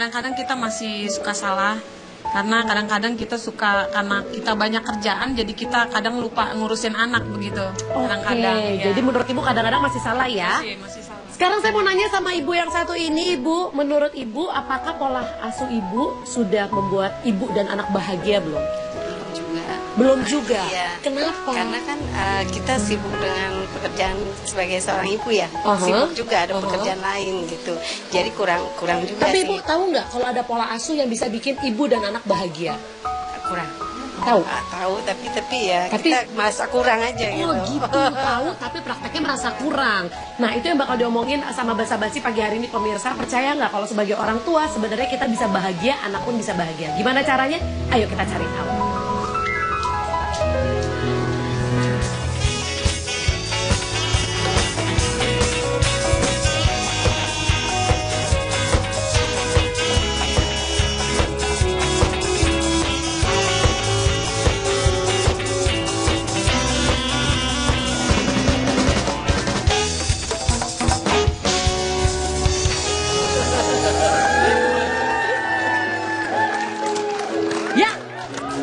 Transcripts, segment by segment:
kadang-kadang kita masih suka salah. Karena kadang-kadang kita karena kita banyak kerjaan, jadi kita kadang lupa ngurusin anak begitu. Kadang-kadang. Ya. Jadi menurut Ibu kadang-kadang masih salah ya? Masih salah. Sekarang saya mau nanya sama Ibu yang satu ini, Ibu. Menurut Ibu, apakah pola asuh Ibu sudah membuat Ibu dan anak bahagia belum? Belum juga. Iya. Kenapa? Karena kan kita sibuk dengan pekerjaan sebagai seorang ibu ya. Sibuk juga ada pekerjaan lain gitu. Jadi kurang juga Tapi sih. Ibu tahu nggak kalau ada pola asuh yang bisa bikin ibu dan anak bahagia? Kurang. Tahu? Tahu tapi ya kita merasa kurang aja Oh gitu, tahu tapi prakteknya merasa kurang. Nah itu yang bakal diomongin sama basa-basi pagi hari ini pemirsa. Percaya nggak kalau sebagai orang tua sebenarnya kita bisa bahagia, anak pun bisa bahagia. Gimana caranya? Ayo kita cari tahu.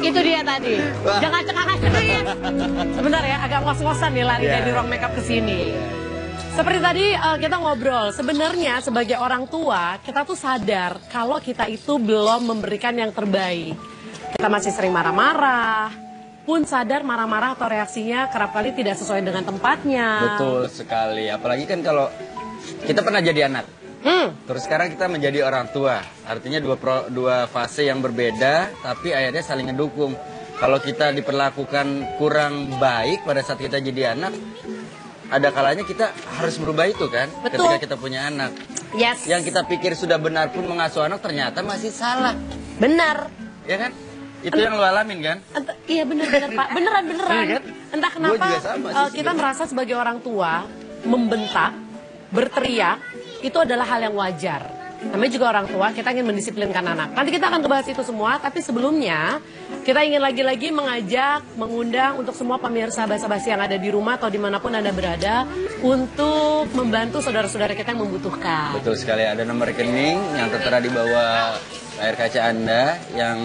Itu dia tadi. Jangan cengak-cengak. Sebentar ya, agak ngos-ngosan nih lari dari ruang makeup ke sini. Seperti tadi kita ngobrol, sebenarnya sebagai orang tua kita tuh sadar kalau kita itu belum memberikan yang terbaik. Kita masih sering marah-marah, pun sadar marah-marah atau reaksinya kerap kali tidak sesuai dengan tempatnya. Betul sekali, apalagi kan kalau kita pernah jadi anak. Terus sekarang kita menjadi orang tua, artinya dua fase yang berbeda, tapi akhirnya saling ngedukung. Kalau kita diperlakukan kurang baik pada saat kita jadi anak, ada kalanya kita harus merubah itu kan. Betul. Ketika kita punya anak. Yes. Yang kita pikir sudah benar pun mengasuh anak ternyata masih salah. Benar. Ya kan? Itu yang lo alamin kan? Iya benar-benar Pak, beneran. Iya kan? Entah kenapa Gua juga sama sih kita merasa sebagai orang tua membentak, berteriak itu adalah hal yang wajar. Namanya juga orang tua, kita ingin mendisiplinkan anak. Nanti kita akan membahas itu semua, tapi sebelumnya kita ingin lagi-lagi mengajak, mengundang untuk semua pemirsa basa-basi yang ada di rumah atau dimanapun Anda berada untuk membantu saudara-saudara kita yang membutuhkan. Betul sekali, ada nomor rekening yang tertera di bawah layar kaca Anda yang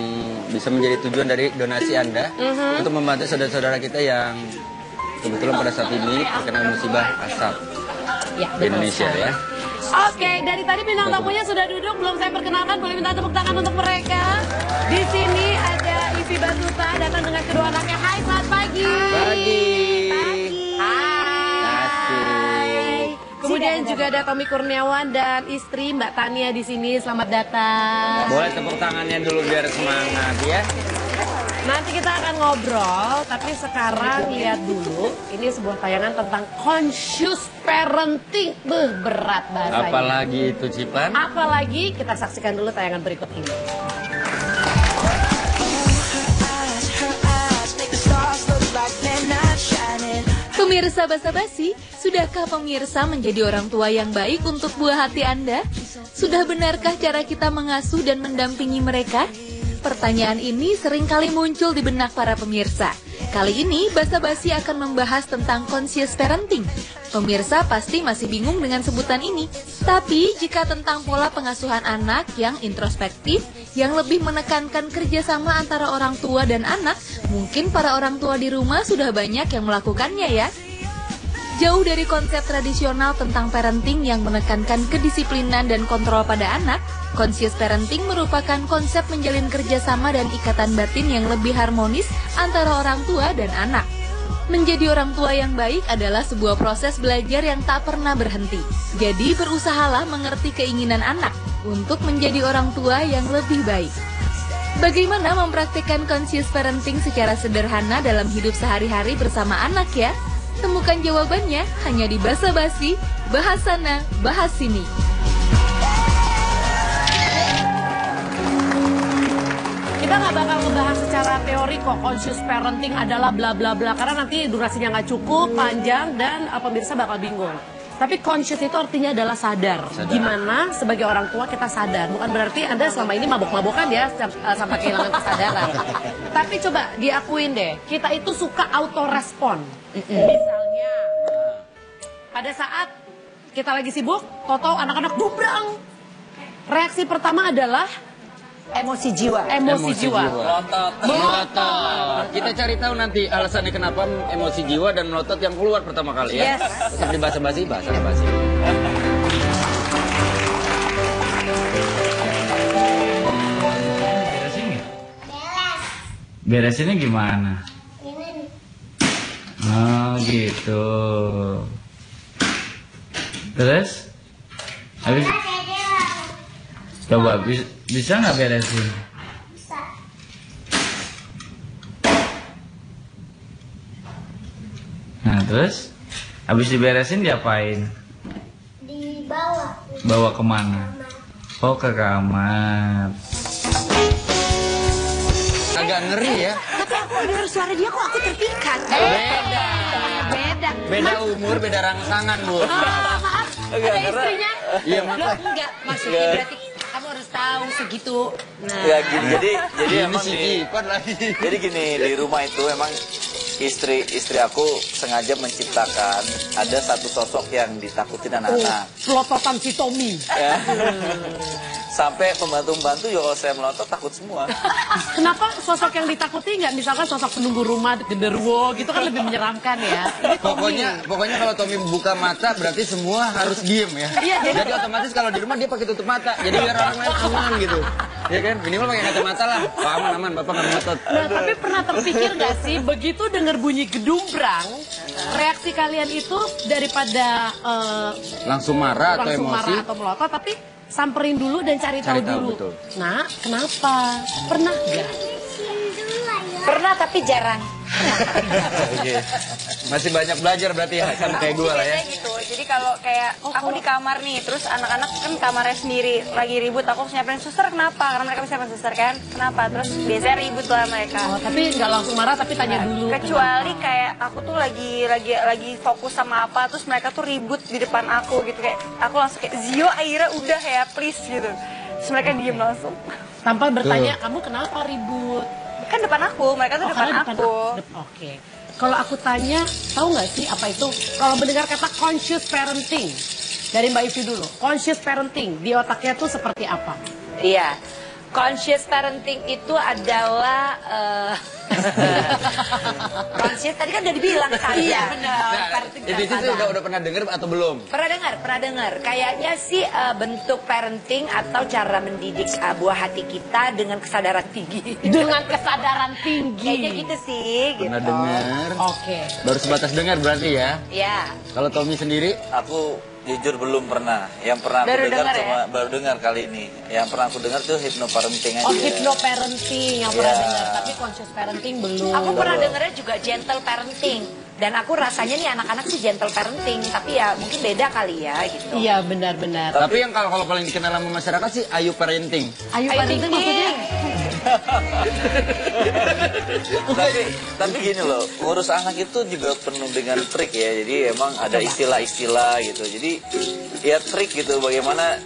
bisa menjadi tujuan dari donasi Anda untuk membantu saudara-saudara kita yang kebetulan pada saat ini terkena musibah asap Ya, di Indonesia ya. Oke, dari tadi bintang tamunya sudah duduk, belum saya perkenalkan, boleh minta tepuk tangan untuk mereka. Di sini ada Ivi Batuta datang dengan kedua anaknya. Hai, selamat pagi. Pagi. Hai. Kemudian juga ada Tommy Kurniawan dan istri Mbak Tania di sini. Selamat datang. Boleh tepuk tangannya dulu biar semangat ya. Nanti kita akan ngobrol, tapi sekarang lihat dulu. Ini sebuah tayangan tentang conscious parenting. Berat bahasanya. Apalagi itu Cipan? Apalagi kita saksikan dulu tayangan berikut ini. Pemirsa basa-basi, sudahkah pemirsa menjadi orang tua yang baik untuk buah hati Anda? Sudah benarkah cara kita mengasuh dan mendampingi mereka? Pertanyaan ini sering kali muncul di benak para pemirsa. Kali ini, Basa-basi akan membahas tentang conscious parenting. Pemirsa pasti masih bingung dengan sebutan ini. Tapi, jika tentang pola pengasuhan anak yang introspektif, yang lebih menekankan kerjasama antara orang tua dan anak, mungkin para orang tua di rumah sudah banyak yang melakukannya ya. Jauh dari konsep tradisional tentang parenting yang menekankan kedisiplinan dan kontrol pada anak, conscious parenting merupakan konsep menjalin kerjasama dan ikatan batin yang lebih harmonis antara orang tua dan anak. Menjadi orang tua yang baik adalah sebuah proses belajar yang tak pernah berhenti. Jadi berusahalah mengerti keinginan anak untuk menjadi orang tua yang lebih baik. Bagaimana mempraktikkan conscious parenting secara sederhana dalam hidup sehari-hari bersama anak ya? Temukan jawabannya hanya di Basa-basi, bahas sana, bahas sini. Kita nggak bakal ngebahas secara teori kok conscious parenting adalah bla bla bla, karena nanti durasinya nggak cukup, panjang, dan pemirsa bakal bingung. Tapi conscious itu artinya adalah sadar. Gimana sebagai orang tua kita sadar. Bukan berarti Anda selama ini mabok-mabokan ya sampai kehilangan kesadaran. Tapi coba diakuin deh, kita itu suka auto-respon. Misalnya, pada saat kita lagi sibuk, tau-tau anak-anak dubrang. Reaksi pertama adalah Emosi jiwa. emosi jiwa. Melotot. Kita cari tahu nanti alasannya kenapa emosi jiwa dan melotot yang keluar pertama kali ya. Yes. Seperti basa-basi. Beresinnya gimana? Oh gitu. Terus? Habis? Coba bisa nggak beresin? Bisa. Nah terus? Habis diberesin diapain? Dibawa. Bawa kemana? Oh ke kamar. Agak ngeri ya. Tapi aku dengar suara dia kok aku terpikat. Beda umur, beda rangsangan bu. Maaf, ada istrinya. Iya Loh, makanya. enggak, maksudnya berarti kamu harus tahu segitu. Nah, Ya gini, jadi Ini emang si di, Ipan lagi. jadi gini di rumah itu emang istri aku sengaja menciptakan ada satu sosok yang ditakutin anak-anak. Pelototan si Tommy. Ya. Sampai pembantu-pembantu ya kalau saya melotot takut semua. Kenapa sosok yang ditakuti nggak misalkan sosok penunggu rumah genderuwo gitu kan lebih menyeramkan ya? Ini Tommy. Pokoknya kalau Tommy buka mata berarti semua harus diem ya. Iya, jadi otomatis kalau di rumah dia pakai tutup mata. Jadi biar orang lain aman gitu. Ya kan? Minimal pakai kacamata lah. Pak, aman, Bapak nggak melotot. Nah, tapi pernah terpikir nggak sih begitu dengar bunyi gedumbrang, reaksi kalian itu daripada Langsung marah atau langsung emosi? marah atau melotot, tapi samperin dulu dan cari tahu Cari tahu, dulu. betul. Nah, kenapa? Pernah nggak? pernah tapi jarang. Oke. Masih banyak belajar berarti ya sama kayak gue lah ya. Biasanya gitu. Jadi kalau kayak aku di kamar nih, terus anak-anak kan kamarnya sendiri lagi ribut, aku harus nyamperin suster kenapa? Karena mereka bisa nyamperin suster kan? Kenapa? Terus biasanya ribut lah mereka. Oh, tapi nggak langsung marah tapi tanya dulu. Kecuali kayak aku tuh lagi fokus sama apa, terus mereka tuh ribut di depan aku gitu, kayak aku langsung kayak Zio Aira udah ya please gitu. Terus mereka diem langsung. Tanpa bertanya kamu kenapa ribut? Kan depan aku, mereka tuh depan karena aku. Oke. Kalau aku tanya, tahu nggak sih apa itu? Kalau mendengar kata conscious parenting, dari Mbak Ivi dulu. Conscious parenting di otaknya tuh seperti apa? Iya, conscious parenting itu adalah conscious tadi kan udah dibilang kan? Iya, benar. Parenting Jadi itu sadar. udah pernah denger atau belum? Pernah dengar. Kayaknya sih bentuk parenting atau cara mendidik buah hati kita dengan kesadaran tinggi. Dengan kesadaran tinggi. Kayaknya gitu sih. Pernah gitu. dengar. Oke. Baru sebatas dengar berarti ya. Ya. Kalau Tommy sendiri? Aku jujur belum pernah. Yang pernah aku Baru dengar dengar cuma baru dengar kali ini. Yang pernah aku dengar tuh hypnoparenting aja. Oh, hypnoparenting yang pernah Iya. dengar, tapi conscious parenting belum. Aku pernah dengarnya juga gentle parenting. Dan aku rasanya nih anak-anak sih gentle parenting. Tapi ya mungkin beda kali ya gitu. Iya, benar-benar. Tapi yang kalau paling dikenal sama masyarakat sih Ayu Parenting. Ayo parenting maksudnya? tapi gini loh, ngurus anak itu juga penuh dengan trik ya. Jadi emang ada istilah-istilah gitu. Jadi ya trik gitu bagaimana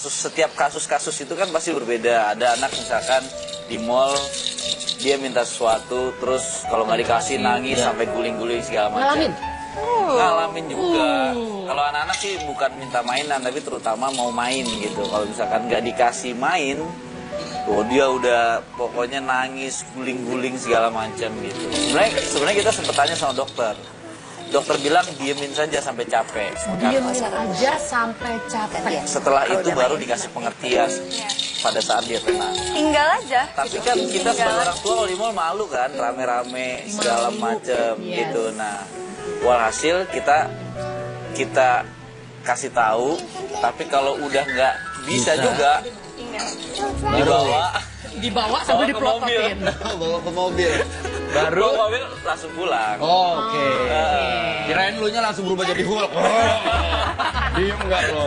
setiap kasus itu kan pasti berbeda. Ada anak misalkan di mall dia minta sesuatu, terus kalau nggak dikasih nangis sampai guling-guling segala macam. Ngalamin? Ngalamin juga. Kalau anak-anak sih bukan minta mainan, tapi terutama mau main gitu. Kalau misalkan nggak dikasih main, oh dia udah pokoknya nangis, guling-guling segala macam gitu. Sebenarnya kita sempat tanya sama dokter. Dokter bilang diemin saja sampai capek. Diemin aja sampai capek. Setelah itu baru dikasih pengertian pada saat dia tenang. Tinggal aja. Tapi kan kita sebagai orang tua kalau di mall malu kan, rame-rame segala macam gitu. Nah, walhasil kita kasih tahu. Tapi kalau udah nggak bisa juga, Dibawa sambil dipelototin. Bawa ke mobil. baru mobil langsung pulang. Oh, oke. Kirain lu nya langsung berubah jadi Hulk. Diem enggak lo?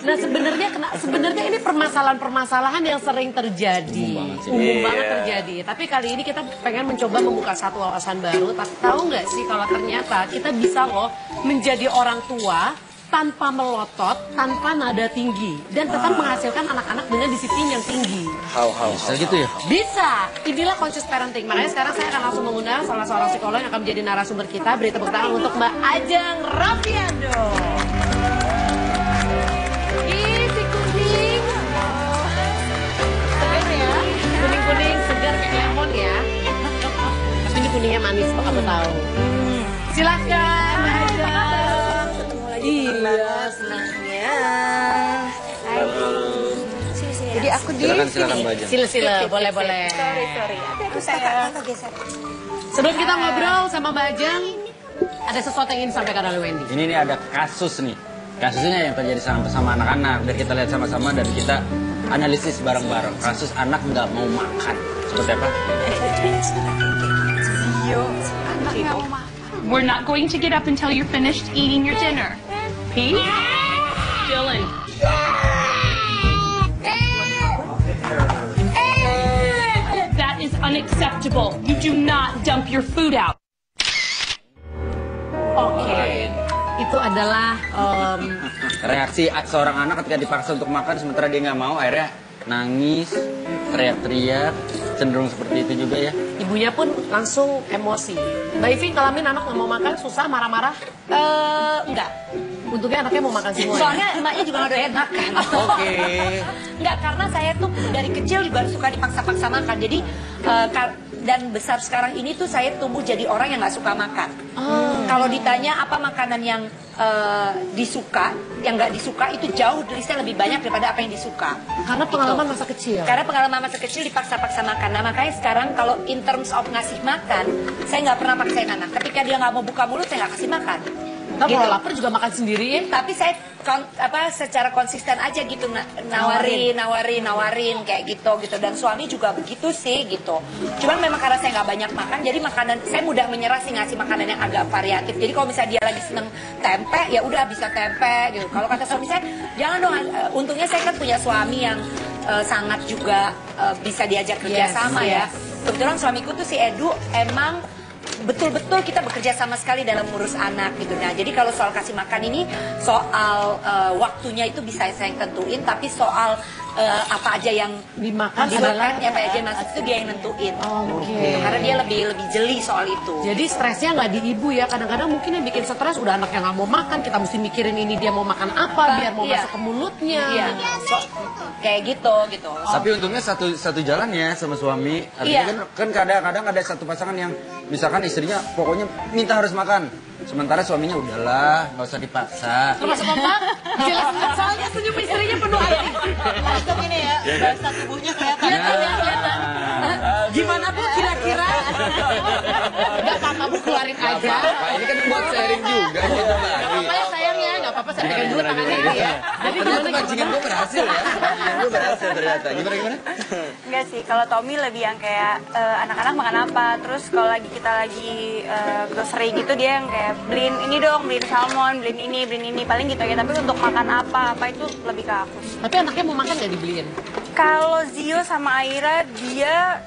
Nah, sebenarnya ini permasalahan-permasalahan yang sering terjadi. Umum banget terjadi. Tapi kali ini kita pengen mencoba membuka satu wawasan baru. Tahu nggak sih kalau ternyata kita bisa loh menjadi orang tua tanpa melotot, tanpa nada tinggi, dan tetap menghasilkan anak-anak dengan disiplin yang tinggi. Bisa gitu ya? Bisa. Inilah conscious parenting. Makanya sekarang saya akan langsung mengundang salah seorang psikolog yang akan menjadi narasumber kita. Beri tepuk tangan untuk Mbak Ajeng Raffiando. aku tahu. Silakan. Iya, senangnya. Jadi aku di silakan Mbak Ajeng. Sila-sila, boleh-boleh. Sorry. Aku sayang. Sebelum kita ngobrol sama Mbak Ajeng, ada sesuatu yang ingin disampaikan oleh Wendy. Ini nih ada kasus nih. Kasusnya yang terjadi sama anak-anak. Dan kita lihat sama-sama dan kita analisis bareng-bareng. Kasus anak nggak mau makan. Seperti apa? We're not going to get up until you're finished eating your dinner. Pete? Dylan. That is unacceptable. You do not dump your food out. Oke. Itu adalah reaksi seorang anak ketika dipaksa untuk makan sementara dia nggak mau, akhirnya nangis, teriak-teriak, cenderung seperti itu juga ya. ibunya pun langsung emosi. Mbak Ivi ngalamin anak nggak mau makan, susah, marah-marah? Enggak. Untungnya anaknya mau makan semua. Soalnya emaknya juga nggak doyan makan. Oke. Enggak, karena saya tuh dari kecil juga suka dipaksa-paksa makan. Jadi dan besar sekarang ini tuh saya tumbuh jadi orang yang nggak suka makan. Kalau ditanya apa makanan yang disuka, yang nggak disuka itu jauh listnya lebih banyak daripada apa yang disuka. Karena pengalaman masa kecil. Karena pengalaman masa kecil dipaksa-paksa makan. Nah makanya sekarang kalau in terms of ngasih makan, saya nggak pernah paksain anak. Ketika dia nggak mau buka mulut, saya nggak kasih makan. Tapi kalau lapar juga makan sendiri. Tapi saya secara konsisten aja gitu nawarin kayak gitu dan suami juga begitu sih gitu. Cuman memang karena saya nggak banyak makan, jadi makanan saya mudah menyerah sih ngasih makanan yang agak variatif. Jadi kalau misalnya dia lagi seneng tempe, ya udah bisa tempe gitu. Kalau kata suami saya, jangan dong. Untungnya saya kan punya suami yang sangat juga bisa diajak kerjasama ya. Kebetulan suamiku tuh si Edu emang betul-betul kita bekerja sama sekali dalam ngurus anak gitu. Nah, jadi kalau soal kasih makan ini soal waktunya itu bisa saya yang tentuin, tapi soal apa aja yang dimakan apa aja yang masuk itu dia yang nentuin. Karena dia lebih jeli soal itu. Jadi stresnya nggak di ibu ya. Kadang-kadang mungkin yang bikin stres udah anaknya nggak mau makan, kita mesti mikirin ini dia mau makan apa biar mau masuk ke mulutnya. Kayak gitu. Tapi untungnya satu jalan ya sama suami. Artinya kan kadang-kadang ada satu pasangan yang misalkan istrinya pokoknya minta harus makan. Sementara suaminya udahlah, nggak usah dipaksa. Termasuk apa? Soalnya senyum istrinya penuh arti. Masuk ini ya, bahasa tubuhnya kelihatan. Kelihatan. Gimana Bu kira-kira? Enggak apa-apa Bu, keluarin aja. Ini kan buat sharing juga. Nggak apa-apa ya sayang ya, nggak apa-apa saya pegang dulu tangannya ya. Jadi gimana pancingan gue berhasil ya. Pancingan gue berhasil ternyata. Gimana? Enggak sih, kalau Tommy lebih yang kayak anak-anak makan apa. Terus kalau kita lagi grocery gitu dia yang kayak beliin ini dong, beliin salmon, beliin ini. Paling gitu ya. Tapi untuk makan apa itu lebih ke aku. Tapi anaknya mau makan nggak dibeliin? Kalau Zio sama Aira dia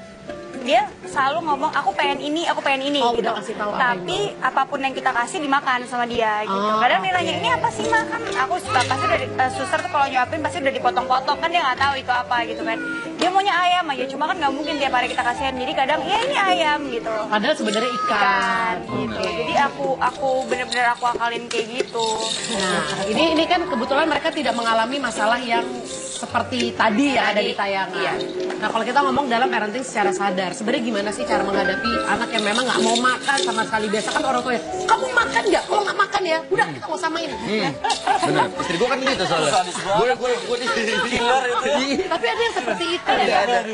selalu ngomong aku pengen ini gitu. Udah kasih tahu tapi apapun yang kita kasih dimakan sama dia gitu. Kadang dia nanya ini apa sih makan? Aku pasti udah suster tuh kalau nyuapin pasti udah dipotong-potong kan dia nggak tahu itu apa gitu kan. Dia maunya ayam aja, cuma kan nggak mungkin tiap hari kita kasihin. Jadi kadang ya ini ayam gitu. Padahal sebenarnya ikan. Gitu. Jadi aku bener-bener aku akalin kayak gitu. Nah, ini kan kebetulan mereka tidak mengalami masalah yang seperti tadi ya ada di tayangan. Nah, kalau kita ngomong dalam parenting secara sadar, sebenarnya gimana sih cara menghadapi anak yang memang nggak mau makan sama sekali? Biasa kan orang tua ya, kamu makan nggak? Kalau nggak makan ya, udah kita mau samain. Benar, istri gue kan gitu soalnya. Gue di killer itu. Tapi ada yang seperti itu.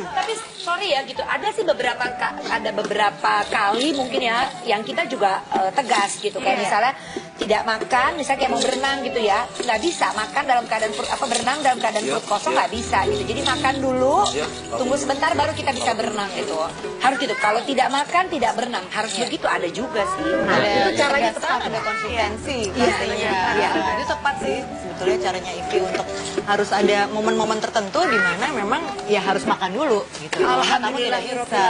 Tapi sorry ya gitu, ada sih beberapa kali mungkin ya yang kita juga tegas gitu. Kayak misalnya tidak makan, misalnya kayak mau berenang gitu ya, nggak bisa makan dalam keadaan berenang dalam keadaan perut kosong nggak bisa gitu. Jadi makan dulu, tunggu sebentar baru kita bisa berenang gitu. Harus gitu. Kalau tidak makan tidak berenang, harus begitu ada juga sih. Itu caranya tepat, ada konsistensi. Iya. Itu tepat sih sebetulnya caranya Ivi untuk harus ada momen-momen tertentu di mana memang ya harus makan dulu gitu. Alhamdulillah bisa.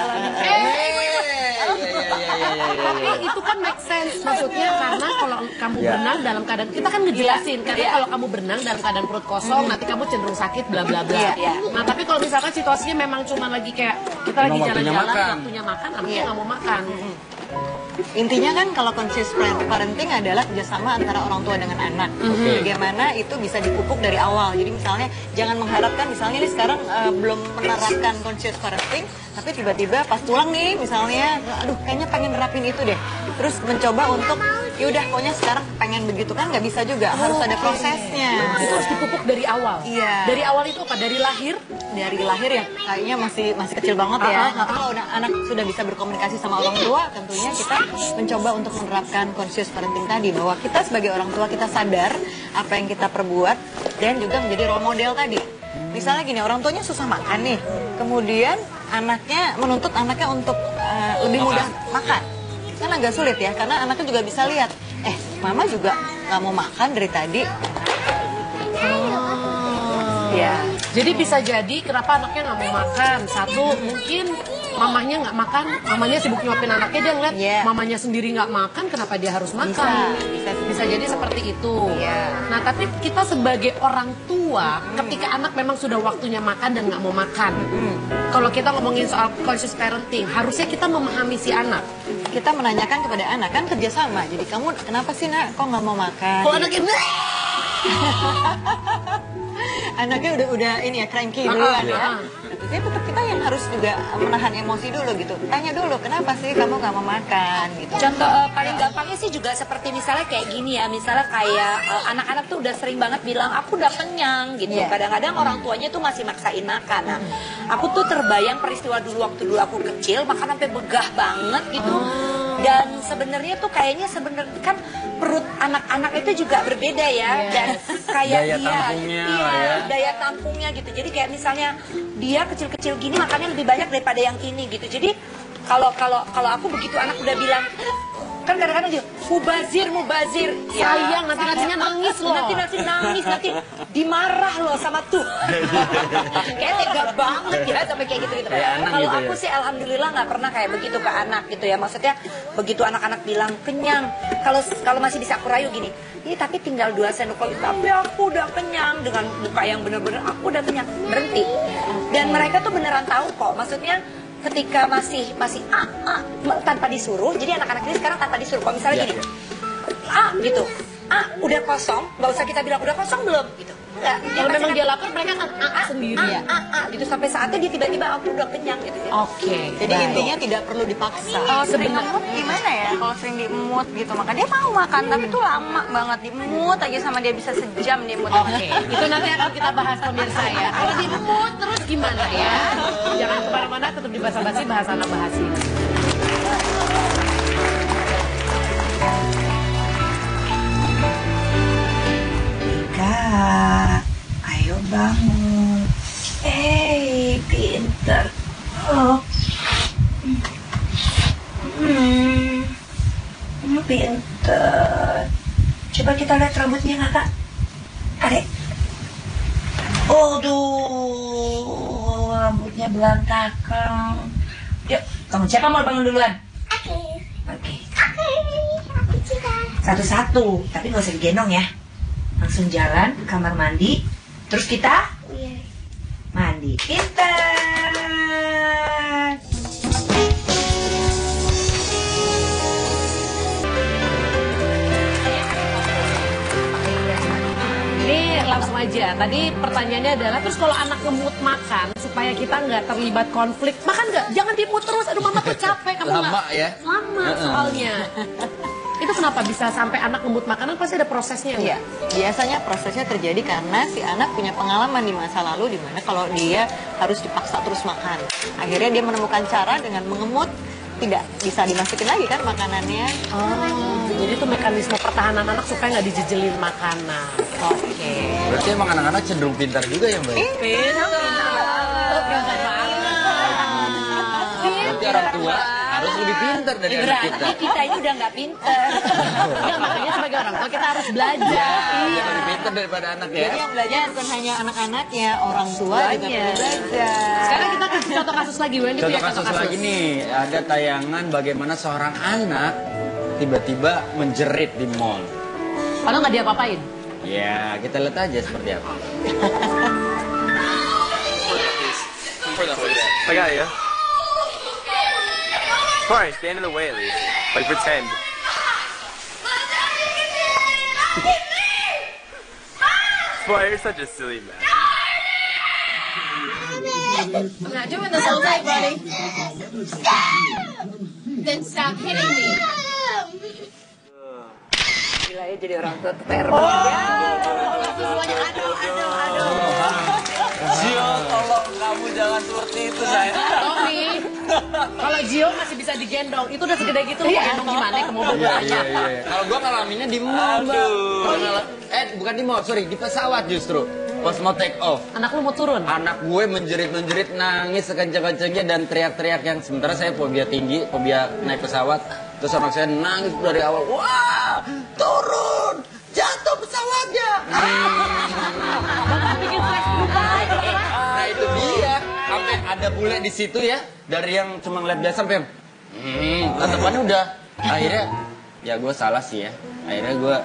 Tapi itu kan make sense maksudnya karena kalau kamu berenang dalam keadaan kita kan ngejelasin karena kalau kamu berenang dalam keadaan perut kosong nanti kamu cenderung sakit bla bla bla. Nah tapi kalau misalkan situasinya memang cuma lagi kayak kita lagi jalan-jalan waktunya makan anaknya nggak mau makan. Intinya kan kalau conscious parenting adalah kerjasama antara orang tua dengan anak. Bagaimana itu bisa dipupuk dari awal. Jadi misalnya jangan mengharapkan, misalnya nih sekarang belum menerapkan conscious parenting, tapi tiba-tiba pas pulang nih misalnya, aduh kayaknya pengen nerapin itu deh. Terus mencoba untuk, yaudah pokoknya sekarang pengen begitu kan nggak bisa juga, harus ada prosesnya. Itu harus dipupuk dari awal. Iya. Dari awal itu apa? Dari lahir? Dari lahir ya, kayaknya masih kecil banget ya. Tapi kalau udah anak sudah bisa berkomunikasi sama orang tua, tentunya kita mencoba untuk menerapkan conscious parenting tadi, bahwa kita sebagai orang tua kita sadar apa yang kita perbuat dan juga menjadi role model tadi. Misalnya gini, orang tuanya susah makan nih, kemudian anaknya menuntut anaknya untuk lebih mudah makan. Kan agak sulit ya, karena anaknya juga bisa lihat, mama juga nggak mau makan dari tadi. Ya, jadi bisa jadi kenapa anaknya nggak mau makan. Satu, mungkin mamahnya nggak makan, mamanya sibuk nyuapin anaknya, dia ngeliat mamanya sendiri nggak makan, kenapa dia harus makan? Bisa jadi seperti itu. Nah, tapi kita sebagai orang tua, ketika anak memang sudah waktunya makan dan nggak mau makan, kalau kita ngomongin soal conscious parenting, harusnya kita memahami si anak. Kita menanyakan kepada anak, kan kerjasama. Jadi kamu kenapa sih nak, kok nggak mau makan? Kalau anaknya anaknya udah ini ya, cranky duluan ya. Tapi tetap kita yang harus juga menahan emosi dulu gitu. Tanya dulu, kenapa sih kamu nggak mau makan gitu. Contoh paling gampangnya sih juga seperti misalnya kayak gini ya, misalnya kayak anak-anak tuh udah sering banget bilang aku udah kenyang gitu. Kadang-kadang orang tuanya tuh masih maksain makan. Nah, aku tuh terbayang peristiwa dulu waktu dulu aku kecil makan sampai begah banget gitu. Dan sebenarnya tuh kayaknya sebenarnya kan perut anak-anak itu juga berbeda ya, dan kayak daya tampungnya gitu. Jadi kayak misalnya dia kecil-kecil gini makannya lebih banyak daripada yang ini gitu. Jadi kalau aku begitu anak udah bilang, kan kadang-kadang dia mubazir sayang, nanti-nantinya nangis loh, nanti nangis, nanti dimarah loh sama tuh. Kayak tega banget ya sampai kayak gitu. Kalau aku sih alhamdulillah nggak pernah kayak begitu ke anak gitu ya. Maksudnya begitu anak-anak bilang kenyang, kalau masih bisa aku rayu gini, ini tapi tinggal 2 sendok lagi, tapi aku udah kenyang, dengan muka yang bener-bener aku udah kenyang, berhenti. Dan mereka tuh beneran tahu kok, maksudnya ketika masih tanpa disuruh. Jadi anak-anak ini sekarang tanpa disuruh. Kalau misalnya gini, gitu, udah kosong, nggak usah kita bilang udah kosong belum gitu. Kalau memang dia lapar, mereka kan sendiri ya. Gitu sampai saatnya dia tiba-tiba aku udah kenyang gitu. Oke. Jadi intinya tidak perlu dipaksa. Sering ngemut gimana ya? Kalau sering diemut gitu, maka dia mau makan, tapi tuh lama banget diemut aja sama dia bisa sejam diemut. Oke, itu nanti akan kita bahas pemirsa ya. Kalau diemut terus gimana ya? Jangan kemana-mana, tetap di Basa-Basi, bahas anak bahas ini. Kak, ayo bangun. Pinter. Pinter. Coba kita lihat rambutnya kakak. Adek. Aduh, rambutnya berantakan. Yuk, kamu siapa mau bangun duluan? Oke. Satu-satu, tapi nggak usah digendong ya. Langsung jalan ke kamar mandi, terus kita mandi. Pintar. Ini langsung aja. Tadi pertanyaannya adalah, terus kalau anak ngemut makan supaya kita nggak terlibat konflik, makan nggak? Jangan diemut terus. Aduh mama tuh capek. Kamu lama ya? Lama soalnya. Itu kenapa bisa sampai anak ngemut makanan? Pasti ada prosesnya. Iya, biasanya prosesnya terjadi karena si anak punya pengalaman di masa lalu di mana kalau dia harus dipaksa terus makan. Akhirnya dia menemukan cara dengan mengemut, tidak bisa dimasukin lagi kan makanannya. Jadi itu mekanisme pertahanan anak supaya nggak dijejelin makanan. Oke. Berarti emang anak-anak cenderung pintar juga ya Mbak? Pintar. Berarti orang tua harus lebih pintar dari anak kita. Berarti kita ini udah nggak pintar. Ya, makanya sebagai orang tua kita harus belajar. Iya, lebih pintar daripada anak ya. Jadi yang belajar bukan hanya anak-anaknya, orang tua juga perlu belajar. Sekarang kita kasih contoh kasus lagi, Wendy. Contoh kasus lagi nih, ada tayangan bagaimana seorang anak tiba-tiba menjerit di mall. Padahal nggak diapa-apain. Ya, kita lihat aja seperti apa. I got you. Sorry, stand in the way at least. Like pretend. Boy, you're such a silly man. I'm not doing this all day, buddy. Then stop hitting me. Gila ya jadi orang tua PR. Gio, tolong kamu jangan seperti itu, sayang. Tommy, kalau Gio masih bisa digendong, itu udah segede gitu, lu gendong gimana ke mobil gue aja. Kalau gue ngalaminnya di mall, Mbak. Bukan di mall, sorry, di pesawat justru. Pas mau take off. Anak lu mau turun? Anak gue menjerit-menjerit, nangis sekencang-kencangnya dan teriak-teriak yang sementara saya fobia tinggi, fobia naik pesawat. Terus anak saya nangis dari awal, wah, turun, jatuh pesawatnya. Nah itu dia, sampai ada bule di situ ya, dari yang cuma ngeliat biasa sampai, tatapannya udah. Akhirnya, ya gue salah sih ya. Akhirnya gue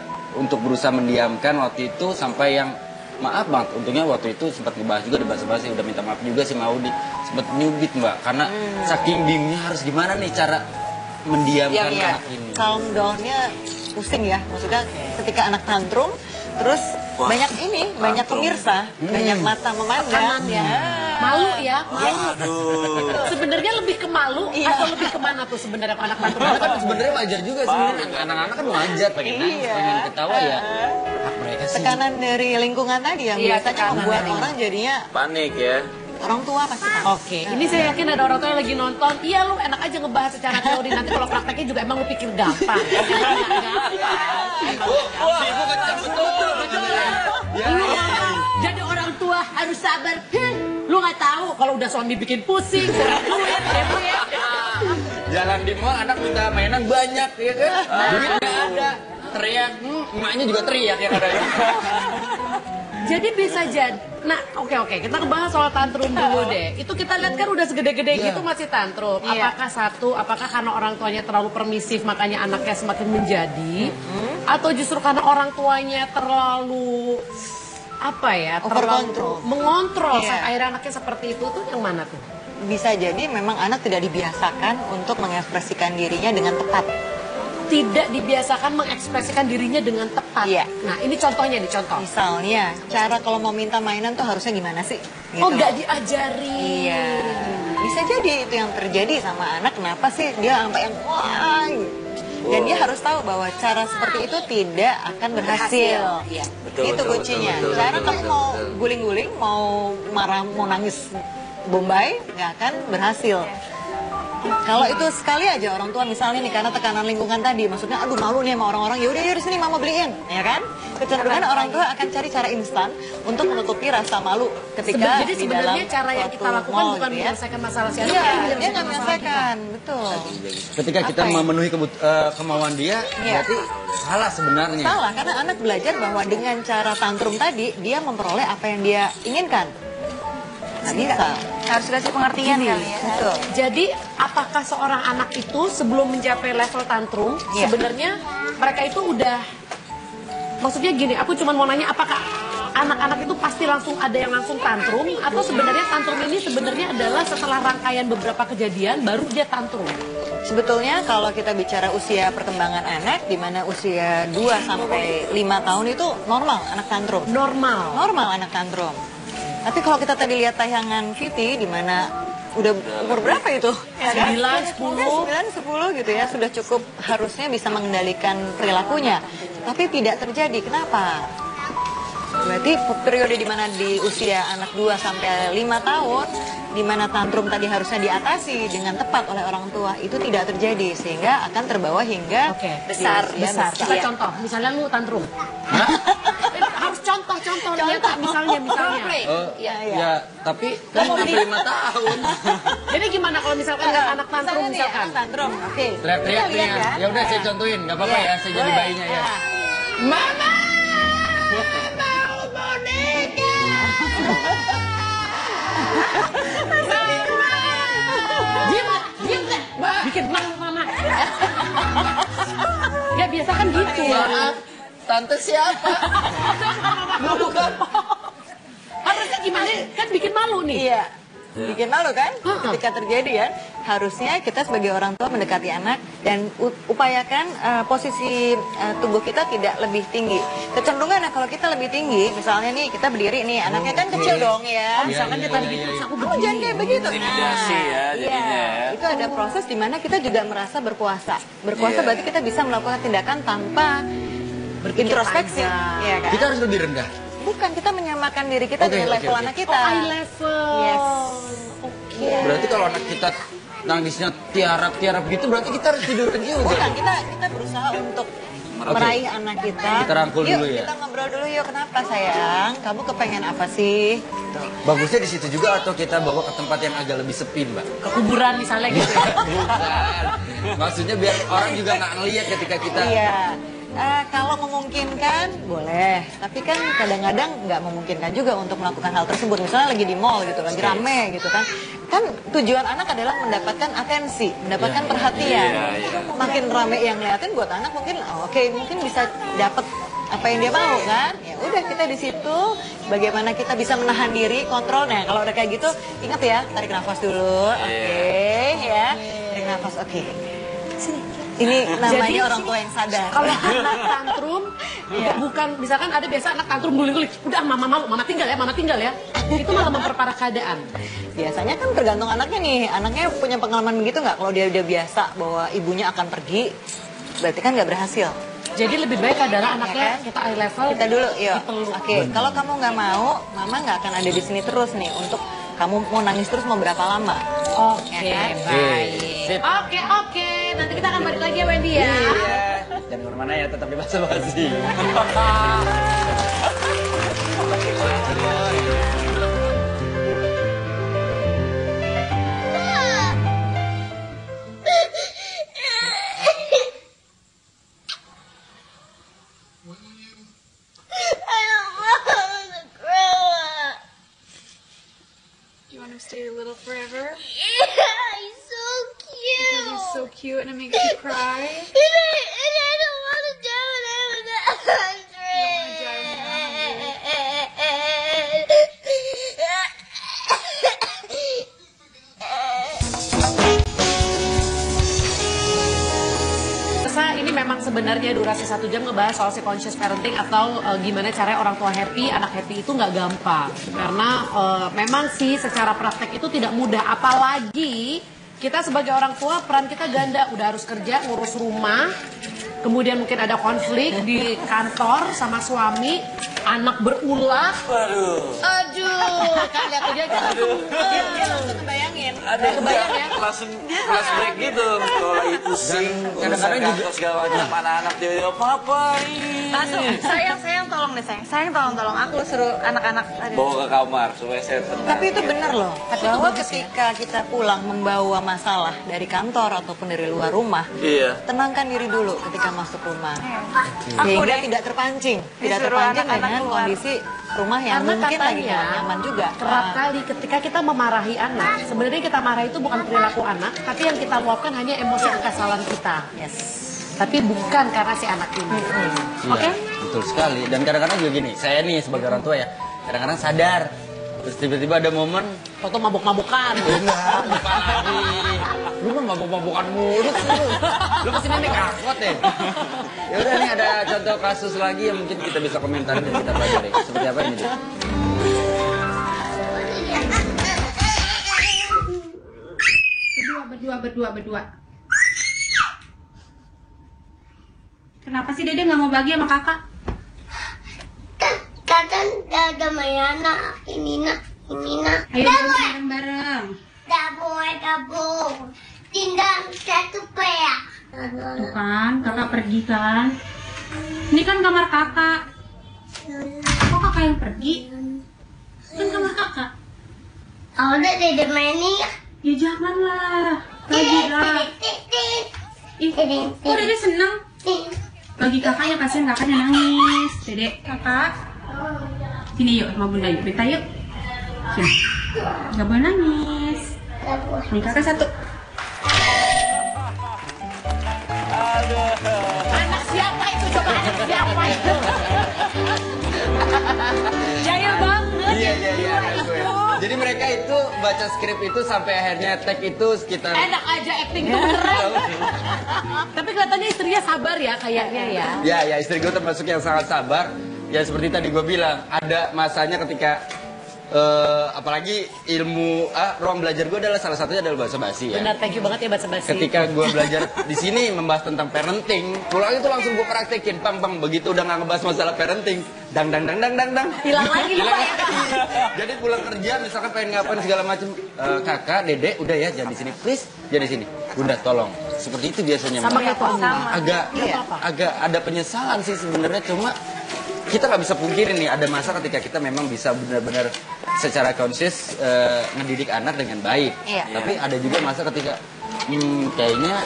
untuk berusaha mendiamkan waktu itu sampai yang maaf banget, untungnya waktu itu sempat ngebahas juga di bahasa-bahasa, udah minta maaf juga si Maudi, sempat nyubit Mbak, karena saking bingungnya harus gimana nih cara mendiamkan anak ini. Calm down-nya pusing ya, maksudnya ketika anak tantrum, terus banyak banyak pemirsa, banyak mata memandang. Malu ya, malu. Sebenarnya lebih ke malu atau lebih kemana tuh sebenarnya anak tantrum? Karena kan sebenarnya wajar juga sebenarnya, anak-anak kan wajar pengen nangis, pengen ketawa ya. Hak mereka sih. Tekanan dari lingkungan tadi yang biasanya membuat orang jadinya panik ya. Orang tua pasti panik. Oke, ini saya yakin ada orang tua yang lagi nonton. Iya lu enak aja ngebahas secara teori, nanti kalau prakteknya juga emang lu pikir gampang. Ibu kecil betul. Jadi orang tua harus sabar. Lu nggak tahu kalau udah suami bikin pusing, kurang duit, ya. Jalan di mall anak minta mainan banyak ya kan, duit nggak ada, teriak, emaknya juga teriak ya kadang. Jadi bisa jadi, nah oke, kita ngebahas soal tantrum dulu deh. Itu kita lihat kan udah segede-gede gitu masih tantrum. Apakah karena orang tuanya terlalu permisif makanya anaknya semakin menjadi, atau justru karena orang tuanya terlalu terlalu mengontrol akhirnya anaknya seperti itu tuh yang mana tuh? Bisa jadi memang anak tidak dibiasakan untuk mengekspresikan dirinya dengan tepat. Tidak dibiasakan mengekspresikan dirinya dengan tepat. Iya. Nah ini contohnya nih, contoh. Misalnya, cara kalau mau minta mainan tuh harusnya gimana sih? Gitu. Oh nggak diajari. Iya. Bisa jadi itu yang terjadi sama anak. Kenapa sih dia sampai yang wah? Dan dia harus tahu bahwa cara seperti itu tidak akan berhasil. Iya. Itu kuncinya. Cara kamu mau guling-guling, mau marah, mau nangis Bombay, nggak akan berhasil. Kalau itu sekali aja orang tua misalnya nih karena tekanan lingkungan tadi, maksudnya aduh malu nih sama orang-orang, ya udah sini mama beliin, ya kan? Kecenderungan orang tua akan cari cara instan untuk menutupi rasa malu ketika Jadi di dalam sebenarnya cara yang kita lakukan bukan menyelesaikan masalah si anak, iya, dia nggak menyelesaikan, betul. Ketika kita memenuhi kemauan dia, berarti salah sebenarnya. Salah, karena anak belajar bahwa dengan cara tantrum tadi dia memperoleh apa yang dia inginkan. Nggak bisa. Harus kasih pengertian kali ya. Betul. Jadi apakah seorang anak itu sebelum mencapai level tantrum sebenarnya mereka itu udah, maksudnya gini, aku cuma mau nanya apakah anak-anak itu pasti langsung ada yang langsung tantrum atau sebenarnya tantrum ini sebenarnya adalah setelah rangkaian beberapa kejadian baru dia tantrum? Sebetulnya kalau kita bicara usia perkembangan anak, di mana usia 2 sampai 5 tahun itu normal anak tantrum. Normal anak tantrum. Tapi kalau kita tadi lihat tayangan Viti, di mana udah umur berapa itu? 9, 10 gitu ya, sudah cukup harusnya bisa mengendalikan perilakunya. Tapi tidak terjadi, kenapa? Berarti periode di mana di usia anak 2 sampai 5 tahun, di mana tantrum tadi harusnya diatasi dengan tepat oleh orang tua, itu tidak terjadi sehingga akan terbawa hingga besar. Kita contoh, misalnya lu tantrum. Harus contoh nyata, misalnya. Ya, tapi kan sampai 5 tahun. Jadi gimana kalau misalkan anak tantrum misalkan? Tantrum, oke. Teriak-teriak nih ya. Ya udah saya contohin, nggak apa-apa ya, saya jadi bayinya ya. Mama, mau boneka. Diam deh. Bikin malu mama. Ya biasa kan gitu ya. Tante siapa? Harusnya gimana? Kan bikin malu nih. Iya. bikin malu kan ketika terjadi ya. Harusnya kita sebagai orang tua mendekati anak dan upayakan posisi tubuh kita tidak lebih tinggi. Kecenderungan kalau kita lebih tinggi, misalnya nih kita berdiri nih, anaknya kan kecil dong ya. Misalkan kita gitu, terus aku Oh, jangan kayak begitu. Intimidasi ya jadinya ya. Itu ada proses di mana kita juga merasa berkuasa. Berkuasa berarti kita bisa melakukan tindakan tanpa introspeksi. Ya kan? Kita harus lebih rendah. Bukan, kita menyamakan diri kita dengan level anak kita. Oh, eye level. Yes. Oke. Berarti kalau anak kita nangisnya tiarap-tiarap gitu, berarti kita harus tiduran juga. Bukan, kita berusaha untuk meraih anak kita. Kita rangkul Yuk, dulu ya. kita ngobrol dulu yuk. Kenapa sayang? Kamu kepengen apa sih? Bagusnya di situ juga atau kita bawa ke tempat yang agak lebih sepi, Mbak? Ke kuburan misalnya gitu. Bukan. Maksudnya biar orang juga nggak ngeliat ketika kita. Iya. Kalau memungkinkan boleh, tapi kan kadang-kadang nggak memungkinkan juga untuk melakukan hal tersebut. Misalnya lagi di mall gitu, lagi rame gitu kan. Kan tujuan anak adalah mendapatkan atensi, mendapatkan perhatian. Makin rame yang ngeliatin buat anak mungkin mungkin bisa dapat apa yang dia mau kan. Ya udah, kita di situ bagaimana kita bisa menahan diri, kontrolnya. Kalau udah kayak gitu, ingat ya, tarik nafas dulu. Oke, ya. Tarik nafas. Oke. Sini. Ini namanya Jadi, orang tua yang sadar. Kalau anak tantrum, bukan misalkan ada biasa anak tantrum guling-guling, udah mama tinggal ya. Itu malah memperparah keadaan. Biasanya kan tergantung anaknya nih. Anaknya punya pengalaman begitu nggak? Kalau dia udah biasa bahwa ibunya akan pergi, berarti kan nggak berhasil. Jadi lebih baik adalah anaknya kita eye level. Kita dulu, yuk. Oke, kalau kamu nggak mau, mama nggak akan ada di sini terus nih untuk kamu mau nangis terus mau berapa lama? Oke, Ya kan? baik. Oke. Nanti kita akan balik lagi ya Wendy ya. Iya. Jangan kemana-mana ya, tetap di basa-basi. You want to stay a little forever? Yeah, he's so cute. Because he's so cute and it makes you cry. And I don't want to die when I'm in the Ini memang sebenarnya durasi 1 jam ngebahas soal conscious parenting atau gimana caranya orang tua happy, anak happy itu nggak gampang. Karena memang sih secara praktek itu tidak mudah. Apalagi kita sebagai orang tua peran kita ganda, udah harus kerja, ngurus rumah, kemudian mungkin ada konflik di kantor sama suami, anak berulah. Aduh, kan lihat dia dia langsung kebayangin. Ada kebayang ya? Langsung kelas break gitu. Kalau lagi pusing, kadang-kadang juga segala macam anak-anak dia papa ini. Langsung, sayang tolong deh sayang tolong aku suruh anak-anak bawa ke kamar supaya saya tenang. Tapi itu benar loh, bahwa ketika kita pulang membawa masalah dari kantor ataupun dari luar rumah, tenangkan diri dulu ketika masuk rumah, sehingga tidak terpancing dengan kondisi rumah yang Karena mungkin lagi katanya, kurang nyaman juga. Kerap kali ketika kita memarahi anak, sebenarnya kita marah itu bukan perilaku anak, tapi yang kita luapkan hanya emosi kekesalan kita. Yes. Tapi bukan karena si anak ini. Oke? Betul sekali. Dan kadang-kadang juga gini, saya nih sebagai orang tua ya, kadang-kadang sadar. Terus tiba-tiba ada momen foto mabuk-mabukan. Enggak, bukan lagi. Lu mah mabuk-mabukan mulu sih. Lu kesini naik angkot ya? Ya udah nih ada contoh kasus lagi yang mungkin kita bisa komentar dan kita pelajari. Seperti apa ini, Dek? Berdua. Kenapa sih Dede nggak mau bagi sama kakak? Kakak ada Mayana, ini nak. Ayo bareng-bareng. Gabung. Tinggal satu perak. Tuh kan, kakak pergi kan. Ini kan kamar kakak. Kok kakak yang pergi? Kan kamar kakak. Oh, udah Dede mainin ya? Ya janganlah. Bagi lah. Ih, kok Dede seneng? Bagi kakaknya, kasihan kakaknya nangis. Dede, kakak. Sini yuk sama bunda yuk, Beta yuk. Sini. Gak boleh nangis. Nih kakak satu. Anak siapa itu? Coba anak siapa itu? Jahil banget. Iya. Jadi Jadi mereka itu baca skrip itu sampai akhirnya tag itu sekitar. Enak aja acting itu beneran. Tapi kelihatannya istrinya sabar ya kayaknya ya. Ya istri gue termasuk yang sangat sabar. Ya seperti tadi gue bilang, ada masanya ketika apalagi ruang belajar gue adalah salah satunya adalah bahasa basi ya. Benar, thank you banget ya bahasa basi. Ketika gue belajar di sini membahas tentang parenting, pulang itu langsung gue praktekin, bang begitu udah nggak ngebahas masalah parenting, dang. Hilang lagi lupa ya. Jadi pulang kerja misalkan pengen ngapain segala macam, kakak, dedek, udah ya jangan di sini, please jangan di sini, bunda tolong. Seperti itu biasanya. Sama kayak agak ada penyesalan sih sebenarnya, cuma kita nggak bisa pungkiri nih ada masa ketika kita memang bisa benar-benar secara konsis ngedidik anak dengan baik. Tapi ada juga masa ketika kayaknya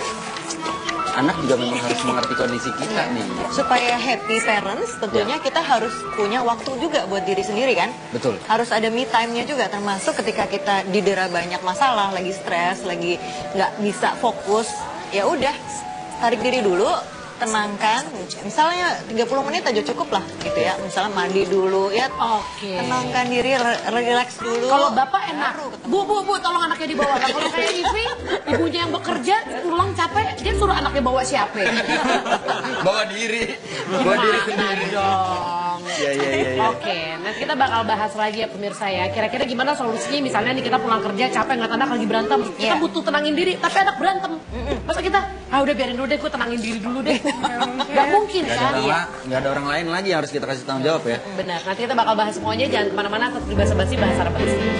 anak juga memang harus mengerti kondisi kita nih. Supaya happy parents tentunya kita harus punya waktu juga buat diri sendiri kan. Betul. Harus ada me time-nya juga, termasuk ketika kita didera banyak masalah, lagi stres, lagi nggak bisa fokus. Ya udah, tarik diri dulu, tenangkan, misalnya 30 menit aja cukup lah gitu ya, misalnya mandi dulu ya, tenangkan diri, relax dulu. Kalau bapak enak, bu tolong anaknya dibawa. Kalau kayak Ivi, ibunya yang bekerja pulang capek, dia suruh anaknya bawa siapa? Bawa diri sendiri dong. Ya. Oke, nanti kita bakal bahas lagi ya pemirsa ya. Kira-kira gimana solusinya? Misalnya nih kita pulang kerja capek, ngeliat anak lagi berantem, kita butuh tenangin diri, tapi anak berantem. Masa kita, udah biarin dulu deh, gue tenangin diri dulu deh. Gak mungkin kan? Nggak ada orang lain lagi yang harus kita kasih tanggung jawab ya. Benar, nanti kita bakal bahas semuanya. Jangan kemana-mana, tetap di Bahasa Basi, bahasa Arab di sini.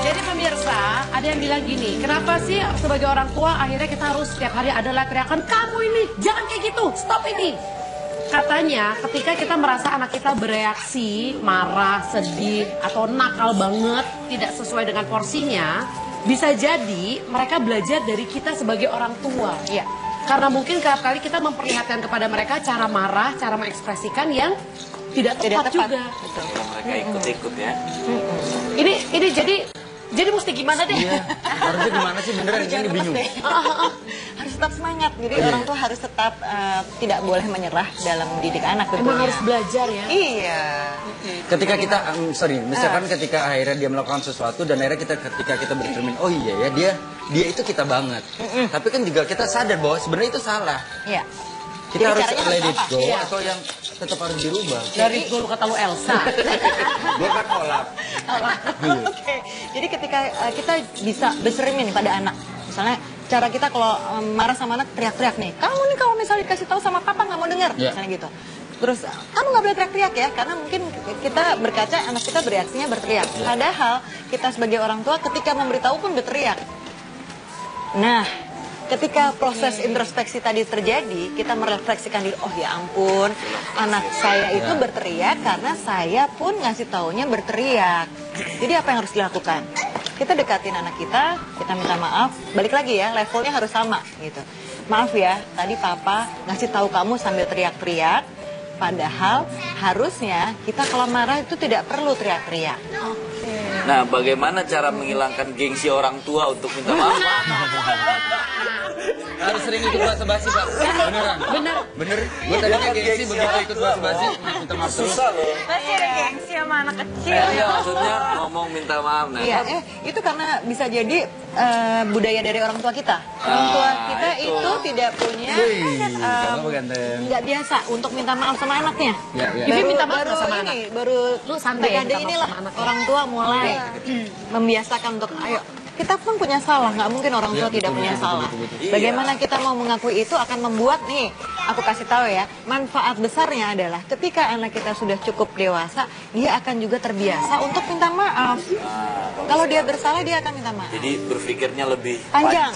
Jadi pemirsa, ada yang bilang gini, kenapa sih sebagai orang tua akhirnya kita harus setiap hari adalah teriakan, kamu ini jangan kayak gitu, stop ini. Katanya ketika kita merasa anak kita bereaksi marah, sedih, atau nakal banget, tidak sesuai dengan porsinya, bisa jadi mereka belajar dari kita sebagai orang tua. Ya. Karena mungkin kerap kali kita memperlihatkan kepada mereka cara marah, cara mengekspresikan yang tidak tepat juga. Betul. Mereka ikut-ikut ya. Ini jadi mesti gimana deh? Iya, harusnya gimana sih beneran ini bingung. Harus tetap semangat. Jadi orang tuh harus tetap tidak boleh menyerah dalam mendidik anak. Emang harus belajar ya? Iya. Ketika kita, misalkan ketika akhirnya dia melakukan sesuatu dan akhirnya ketika kita bercermin, oh iya ya dia itu kita banget. Tapi kan juga kita sadar bahwa sebenarnya itu salah. Iya. Kita Jadi harus let it go Iya. atau yang tetap harus dirubah. Dari dulu kata lu Elsa. Dia kan kolak. Oke. Jadi ketika kita bisa bercermin pada anak, misalnya cara kita kalau marah sama anak teriak-teriak nih, kamu nih kalau misalnya dikasih tahu sama papa nggak mau dengar, misalnya gitu. Terus kamu nggak boleh teriak-teriak ya, karena mungkin kita berkaca anak kita bereaksinya berteriak. Padahal kita sebagai orang tua ketika memberitahu pun berteriak. Nah, ketika proses introspeksi tadi terjadi, kita merefleksikan diri, oh ya ampun, anak saya itu berteriak karena saya pun ngasih taunya berteriak. Jadi apa yang harus dilakukan? Kita dekatin anak kita minta maaf, balik lagi ya, levelnya harus sama gitu. Maaf ya, tadi papa ngasih tahu kamu sambil teriak-teriak, padahal harusnya kita kalau marah itu tidak perlu teriak-teriak. Nah, bagaimana cara menghilangkan gengsi orang tua untuk minta maaf? Harus sering ikut bahasa basi, Pak. Beneran. Bener. Gue tadinya gengsi begitu ikut bahasa basi, minta maaf terus. Susah loh. Pasti ada gengsi sama anak kecil. Iya, maksudnya ngomong minta maaf. Nah, Iya, itu karena bisa jadi budaya dari orang tua kita. Orang tua kita itu tidak punya nggak biasa untuk minta maaf sama anaknya. Ini minta maaf sama anak. Baru Lu santai ya, dekade minta maaf inilah sama anak. orang tua mulai membiasakan untuk ayo. Kita pun punya salah, nggak mungkin orang tua tidak punya salah. Bagaimana kita mau mengakui itu akan membuat nih, aku kasih tahu ya, manfaat besarnya adalah ketika anak kita sudah cukup dewasa, dia akan juga terbiasa untuk minta maaf. Kalau dia bersalah, dia akan minta maaf. jadi berpikirnya lebih Panjang.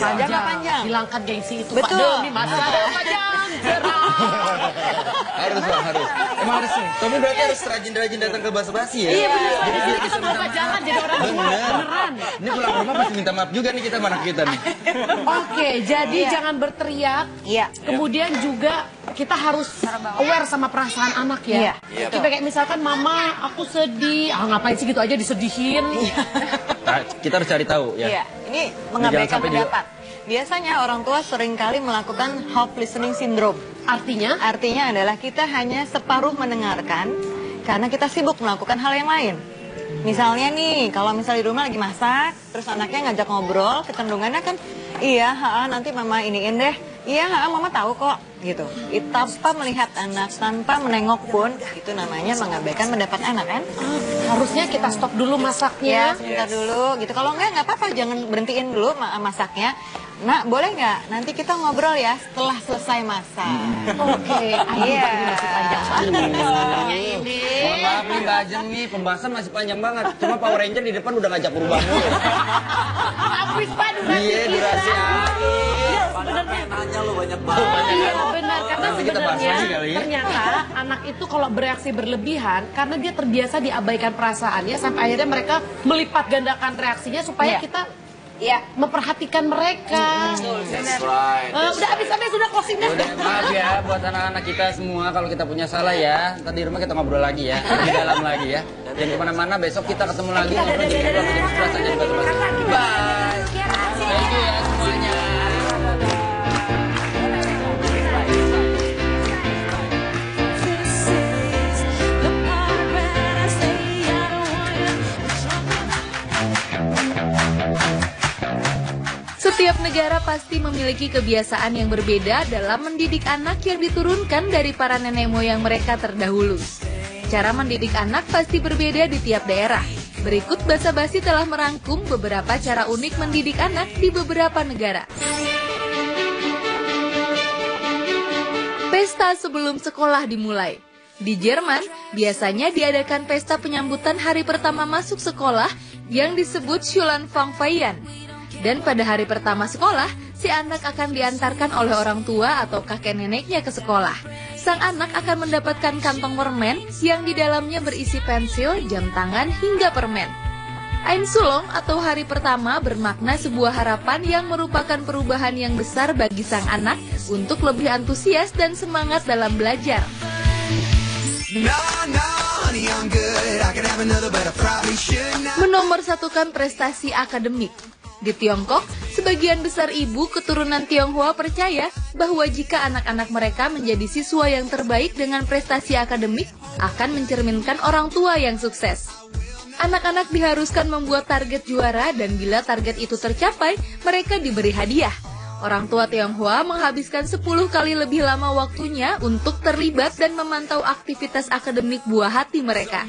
Hilangkan gengsi itu. Betul. Pak Demi masa panjang. Harus Pak, harus. Emang harus. Tapi berarti harus rajin-rajin datang ke basa-basi ya. Iya benar. Jadi biar Kita bisa minta bawa jangan maaf. jadi orang tua beneran. Ini pulang ke rumah pasti minta maaf juga nih kita sama anak kita nih. Oke, jadi jangan berteriak. Iya. Kemudian juga kita harus aware sama perasaan anak ya. Iya. Kita kayak misalkan mama aku sedih, ngapain sih gitu aja disedihin. Nah, kita harus cari tahu ya. Iya, ini Jangan mengabaikan sampai juga- pendapat. Biasanya orang tua seringkali melakukan half listening syndrome. Artinya? Artinya adalah kita hanya separuh mendengarkan karena kita sibuk melakukan hal yang lain. Misalnya nih, kalau misalnya di rumah lagi masak, terus anaknya ngajak ngobrol, kecenderungannya kan, iya, nanti mama iniin deh. Iya, mama tahu kok, gitu. Tanpa melihat anak, tanpa menengok pun, itu namanya mengabaikan pendapat anak kan? Harusnya kita stop dulu masaknya. Ya, sebentar dulu, gitu. Kalau enggak apa-apa, jangan berhentiin dulu masaknya. Nak, boleh nggak? Nanti kita ngobrol ya setelah selesai masak. Oke, iya. masih panjang banget ini. Mohon maaf nih Mbak Ajeng nih, pembahasan masih panjang banget. Cuma Power Ranger di depan udah ngajak berubah mulu. Habis Pak durasi Iya, kita. durasi habis. Sebenarnya nanya lu banyak banget. Iya benar, karena Nanti kita bahas sebenarnya lagi kali ya. ternyata anak itu kalau bereaksi berlebihan karena dia terbiasa diabaikan perasaannya sampai akhirnya mereka melipat gandakan reaksinya supaya kita memperhatikan mereka. That's right. Udah habis sudah closing deh. Udah, maaf ya buat anak-anak kita semua kalau kita punya salah ya. Ntar di rumah kita ngobrol lagi ya, lebih dalam lagi ya. Jangan kemana-mana, besok kita ketemu lagi ngobrol jam 10 sampai jam 11 aja di Batu-Batu. Bye. Thank you ya semuanya. Setiap negara pasti memiliki kebiasaan yang berbeda dalam mendidik anak yang diturunkan dari para nenek moyang mereka terdahulu. Cara mendidik anak pasti berbeda di tiap daerah. Berikut Basa Basi telah merangkum beberapa cara unik mendidik anak di beberapa negara. Pesta sebelum sekolah dimulai. Di Jerman, biasanya diadakan pesta penyambutan hari pertama masuk sekolah yang disebut Schulanfangfeiern. Dan pada hari pertama sekolah, si anak akan diantarkan oleh orang tua atau kakek neneknya ke sekolah. Sang anak akan mendapatkan kantong permen yang di dalamnya berisi pensil, jam tangan, hingga permen. Einschulung atau hari pertama bermakna sebuah harapan yang merupakan perubahan yang besar bagi sang anak untuk lebih antusias dan semangat dalam belajar. Menomorsatukan prestasi akademik. Di Tiongkok, sebagian besar ibu keturunan Tionghoa percaya bahwa jika anak-anak mereka menjadi siswa yang terbaik dengan prestasi akademik, akan mencerminkan orang tua yang sukses. Anak-anak diharuskan membuat target juara dan bila target itu tercapai, mereka diberi hadiah. Orang tua Tionghoa menghabiskan 10 kali lebih lama waktunya untuk terlibat dan memantau aktivitas akademik buah hati mereka.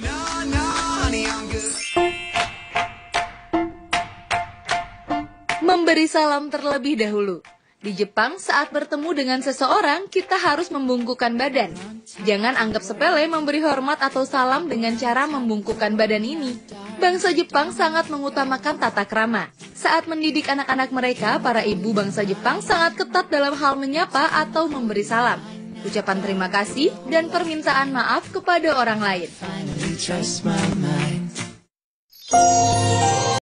Memberi salam terlebih dahulu. Di Jepang, saat bertemu dengan seseorang, kita harus membungkukkan badan. Jangan anggap sepele memberi hormat atau salam dengan cara membungkukkan badan ini. Bangsa Jepang sangat mengutamakan tata krama. Saat mendidik anak-anak mereka, para ibu bangsa Jepang sangat ketat dalam hal menyapa atau memberi salam, ucapan terima kasih, dan permintaan maaf kepada orang lain.